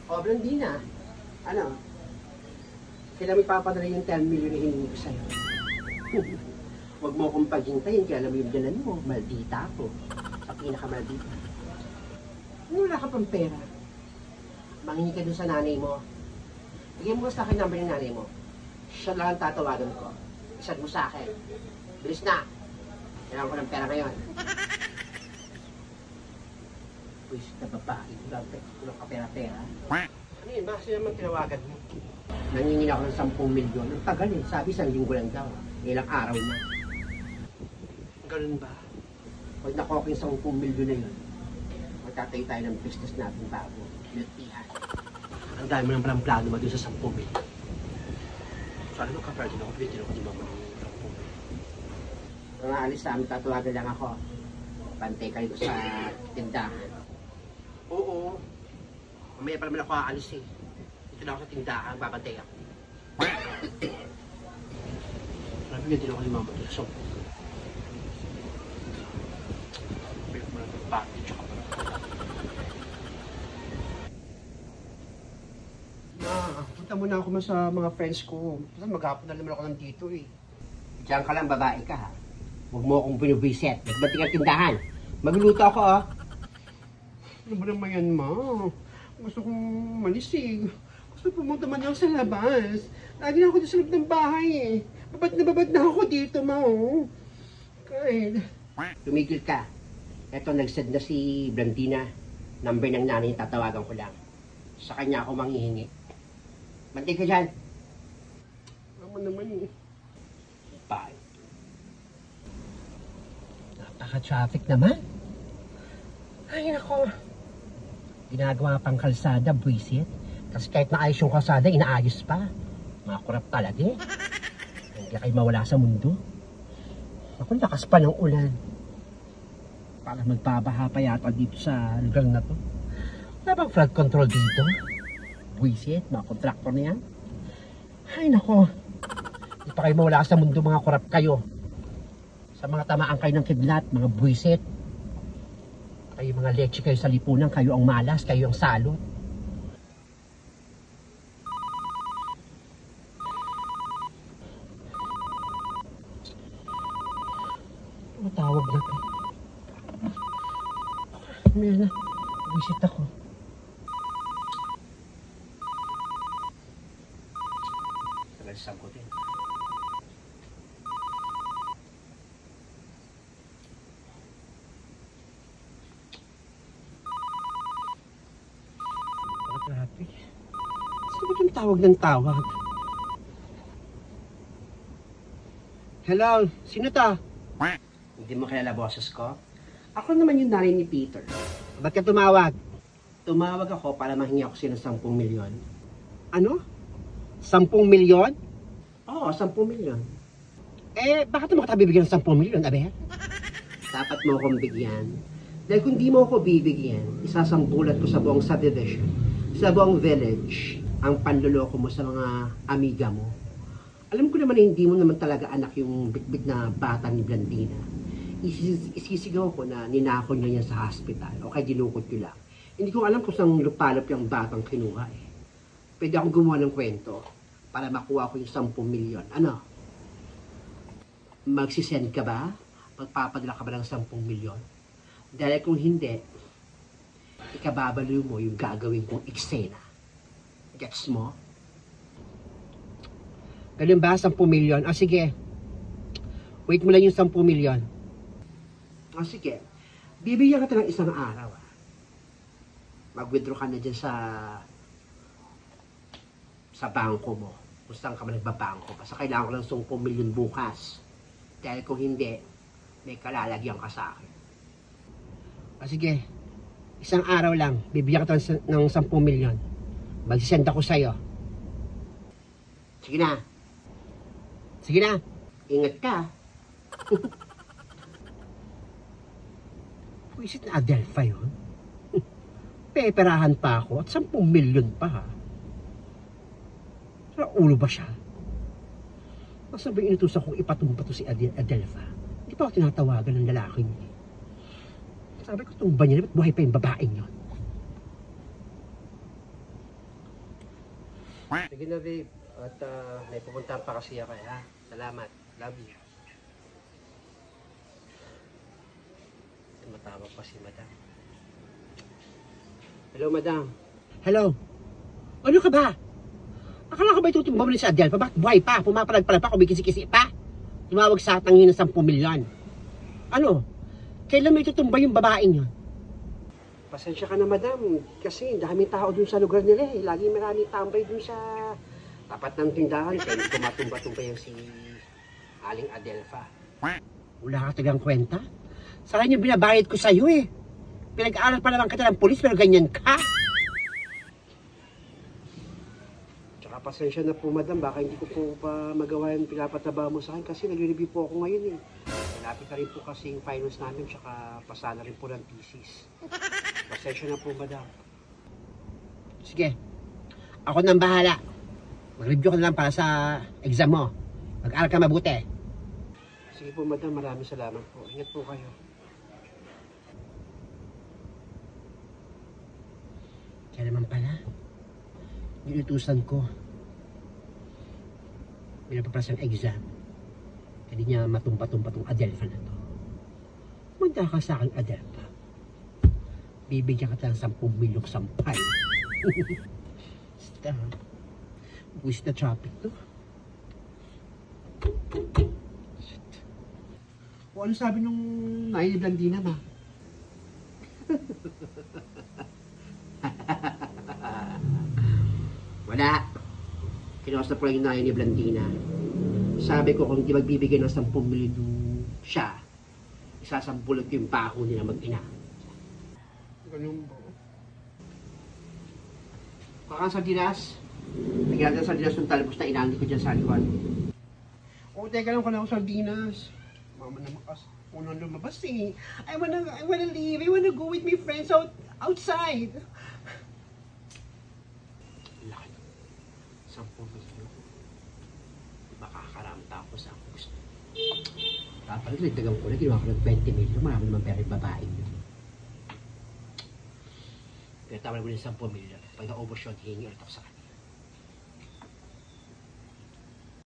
O, Blandina. Ano? Kailan mo ipapadala yung 10 million na hiningi ko sa'yo? Huwag mo akong paghintayin, kaya alam mo yung ganan mo. Maldita ako. Sa pinakamaldita. Wala ka pang pera. Mangingi ka dun sa nanay mo. Bigyan mo sa akin number ng nanay mo. Siya lang ang tatawagan ko. Isad mo sa akin. Bilis na. Kailangan ko ng pera ngayon. Wish na babae. Kulang ka pera-pera. Ano yun? Bakit naman tinawagan mo? Nangingin ako ng 10 milyon. Ang tagal eh. Sabi 1 linggo lang daw. Ilang araw na. Ganun ba? Pag nakuha ko yung 10 milyon na yun, magtatayo tayo ng business natin bago. Miltihan. Ang dami mo ng palang plano ba doon sa 10 milyon? So alam mo ka, pwede na ako. Pwede na ako di mama ng 10 milyon. Kung aalis sa amin, tatawagan lang ako. Pantay ka dito sa tindahan. Oo. Mamaya pa naman ako aalis eh. Dito na ako sa tindahan, babantay ako. Sabi nga din ako ni mama dito. So, pwede mo na ng bakit, tsaka pa. Punta muna ako sa mga friends ko. Kasi maghapon na naman ako nandito eh. Diyan ka lang, babae ka ha. Huwag mo akong binubiset. Nagbating ang tindahan. Magluluto ako ah. Ano ba naman yan, ma? Gusto kong malisig. Gusto pumunta man lang sa labas. Lagi na ako dito sa loob ng bahay eh. Babad na ako dito, ma oh. Kahit. Tumigil ka. Eto, nag-send na si Blandina. Number ng nanay, tatawagan ko lang. Sa kanya ako manghihingi. Bantay ka dyan. Naman naman eh. Bye. Napaka-traffic naman. Ay, nako. Ginagawa pang kalsada, buwisit. Kasi kahit naayos yung kalsada, inaayos pa. Mga kurap talaga eh. Hindi kayo mawala sa mundo. Ako, lakas pa ng ulan. Parang magbabaha pa yata dito sa lugar na to. Wala bang flood control dito? Buwisit, mga kontraktor na yan. Ay, nako. Hindi pa kayo mawala sa mundo, mga kurap kayo. Sa mga tamaan kayo ng kidlat, mga buwisit. Kayo mga leche kayo sa lipunan, kayo ang malas, kayo ang salot. Matawag na to. May na, visit ako. Tagal sagutin. Traffic. Sino ba yung tawag ng tawag? Hello? Sino ta? Hindi mo kilala boses ko? Ako naman yung nanay ni Peter. Ba't ka tumawag? Tumawag ako para mahingi ako sino 10 milyon. Ano? 10 milyon? Oo, 10 milyon. Eh, bakit mo kita bibigyan ng 10 milyon, abe? Dapat mo akong bigyan. Dahil kung di mo ako bibigyan, isasambulat ko sa buong subdivision, sa buong village, ang panluloko mo sa mga amiga mo. Alam ko naman na hindi mo naman talaga anak yung bitbit na bata ni Blandina. Isisigaw ko na ninako niya yan sa hospital o kaya dinukot ko lang. Hindi ko alam kung saan lupalop yung batang kinuha eh. Pwede akong gumawa ng kwento para makuha ko yung 10 milyon. Ano? Magsisend ka ba? Magpapadala ka ba ng 10 milyon? Dahil kung hindi, ikababaliw mo yung gagawin kong eksena. Gets mo? Ganun ba? 10 milyon? Ah, sige. Wait mo lang yung 10 milyon. Ah, sige. Bibigyan ka ng isang araw. Mag-withdraw ka na dyan sa bangko mo. Kung saan ka man nagbabangko. Basta kailangan ko lang 10 milyon bukas. Dahil kung hindi, may kalalagyan ka sa akin. Ah, sige. Isang araw lang, bibigyan ka ng 10 milyon. Magsisend ako sa'yo. Sige na. Sige na. Ingat ka. Puisit na Adelpha yun. Peperahan pa ako at 10 milyon pa ha. Sa ulo ba siya? Basta ba inutusan kong ipatumba to si Adelpha? Hindi pa ako tinatawagan ng lalaki niya. Sabi ko, tumba niya naman, buhay pa yung babaeng yun. Sige na, babe. At may pupuntahan pa kasi ako, ha? Salamat. Love you. Tumatawag pa si madam. Hello, madam. Hello. Ano ka ba? Akala ko ba itutumba mo sa Adelpha? Bakit buhay pa? Pumapalag-palag pa, kumikisi-kisi pa? Tumawag sa tangin ng 10 milyon. Ano? Kailan mo itutumba yung babaeng yun? Pasensya ka na, madam. Kasi daming tao dun sa lugar nila eh. Lagi maraming tambay dun sa tapat ng tindahan. Kaya hindi ko matumba-tumba yung si Aling Adelpha. Wala ka tagang kwenta? Saan yung binabayad ko sa'yo eh? Pinag-aaral pa naman kita ng polis pero ganyan ka? Tsaka pasensya na po, madam. Baka hindi ko po pa magawa yung pinapataba mo sa akin kasi nag-review po ako ngayon eh. Malapit na rin po kasi yung finals namin tsaka pasana rin po ng thesis. Pasensya na po, madam. Sige. Ako nang bahala. Mag-review ka na lang para sa exam mo. Mag-aaral ka mabuti. Sige po, madam. Maraming salamat po. Ingat po kayo. Kaya naman pala, inutusan ko. Pinapapras ang exam. Hindi niya matumpa-tumpa tong Adelpha na to. Manda ka sa akin, Adelpha. Bibigyan ka ng 10 milyong sampay. Basta, buwis na traffic to. O ano sabi nung Nay ni Blandina ba? Wala. Kinuha po lang yung Nay ni Blandina. Sabi ko kung di magbibigay ng 10 milyon siya, isasampulot ko yung baho nila mag-ina. Ganun ba? Kakang sardinas. Lagyan natin sardinas ng talbos na inandi ko dyan sa likod. Oh, teka lang ko na ako sardinas. Mama naman kasi unang lumabas eh. I wanna leave. I wanna go with my friends outside. Laki. 10 milyon. Makakaramta ako sa gusto. Dapat ito, itagang ko na, ginawa ko ng 20 million. Marami naman pera yung babae yun. Kaya tama na mo ng 10 million. Pag na-overshot, hingi ulit ako sa kanya.